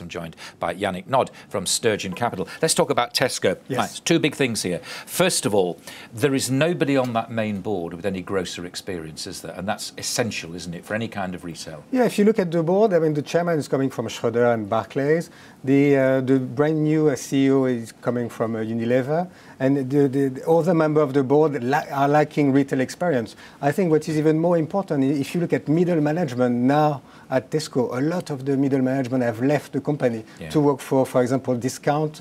I'm joined by Yannick Naud from Sturgeon Capital. Let's talk about Tesco. Yes. Right, two big things here. First of all, there is nobody on that main board with any grocer experience, is there? And that's essential, isn't it, for any kind of retail? Yeah, if you look at the board, I mean, the chairman is coming from Schroeder and Barclays. The brand new CEO is coming from Unilever. And the other members of the board are lacking retail experience. I think what is even more important, if you look at middle management now at Tesco, a lot of the middle management have left the company to work for example, discount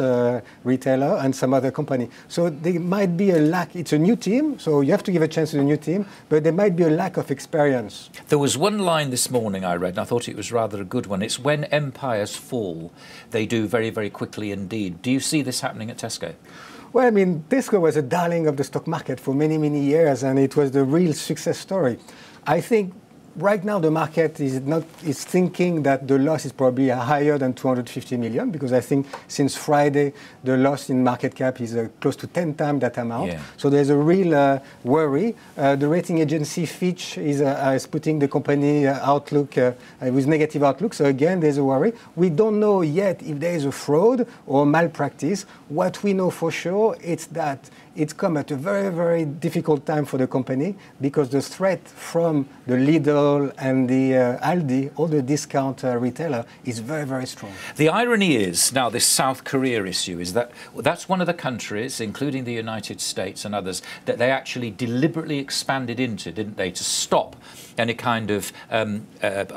retailer and some other company. So there might be a lack. It's a new team, so you have to give a chance to the new team, but there might be a lack of experience. There was one line this morning I read, and I thought it was rather a good one. It's when empires fall, they do very, very quickly indeed. Do you see this happening at Tesco? Well, I mean, Tesco was a darling of the stock market for many, many years, and it was the real success story. I think right now the market is thinking that the loss is probably higher than 250 million, because I think since Friday the loss in market cap is close to 10 times that amount. Yeah. So there's a real worry. The rating agency Fitch is putting the company outlook with negative outlook. So again, there's a worry. We don't know yet if there is a fraud or malpractice. What we know for sure is that it's come at a very, very difficult time for the company, because the threat from the Lidl and the Aldi, all the discount retailer, is very, very strong. The irony is, now this South Korea issue, is that that's one of the countries, including the United States and others, that they actually deliberately expanded into, didn't they, to stop any kind of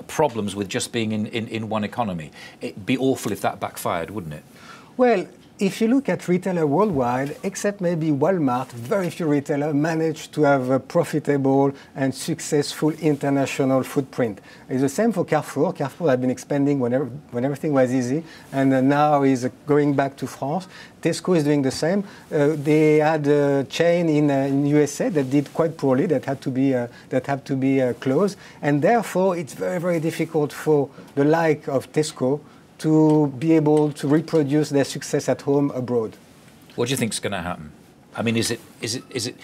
problems with just being in one economy. It'd be awful if that backfired, wouldn't it? Well, if you look at retailer worldwide, except maybe Walmart, very few retailers manage to have a profitable and successful international footprint. It's the same for Carrefour. Carrefour had been expanding when everything was easy, and now is going back to France. Tesco is doing the same. They had a chain in USA that did quite poorly, that had to be closed, and therefore it's very, very difficult for the like of Tesco to be able to reproduce their success at home abroad. What do you think is going to happen? I mean, is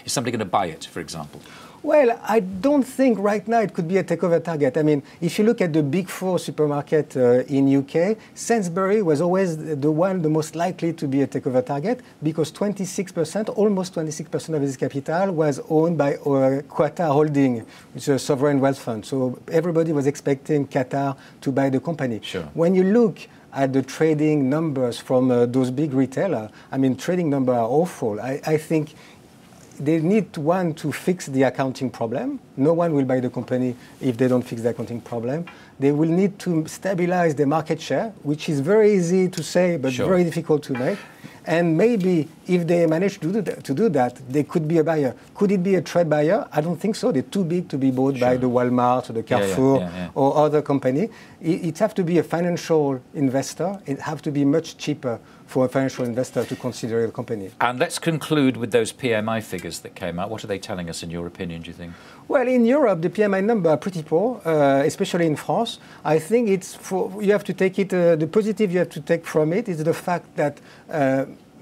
somebody going to buy it, for example? Well, I don't think right now it could be a takeover target. I mean, if you look at the big four supermarket in UK, Sainsbury was always the most likely to be a takeover target, because 26%, almost 26% of its capital was owned by Qatar Holding, which is a sovereign wealth fund. So everybody was expecting Qatar to buy the company. Sure. When you look at the trading numbers from those big retailers, I mean, trading numbers are awful. I think they need to fix the accounting problem. No one will buy the company if they don't fix the accounting problem. They will need to stabilize the market share, which is very easy to say, but very difficult to make. And maybe if they manage to do that, they could be a buyer. Could it be a trade buyer? I don't think so. They're too big to be bought by the Walmart or the Carrefour or other company. It has to be a financial investor. It has to be much cheaper for a financial investor to consider the company. And let's conclude with those PMI figures that came out. What are they telling us, in your opinion, do you think? Well, in Europe, the PMI numbers are pretty poor, especially in France. I think you have to take it, the positive you have to take from it is the fact that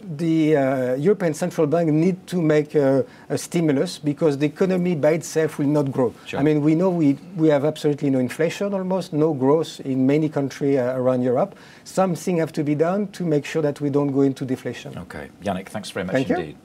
the European Central Bank need to make a stimulus, because the economy by itself will not grow. Sure. I mean, we know we have absolutely no inflation, almost no growth in many countries around Europe. Something has to be done to make sure that we don't go into deflation. Okay. Yannick, thanks very much Thank indeed. You.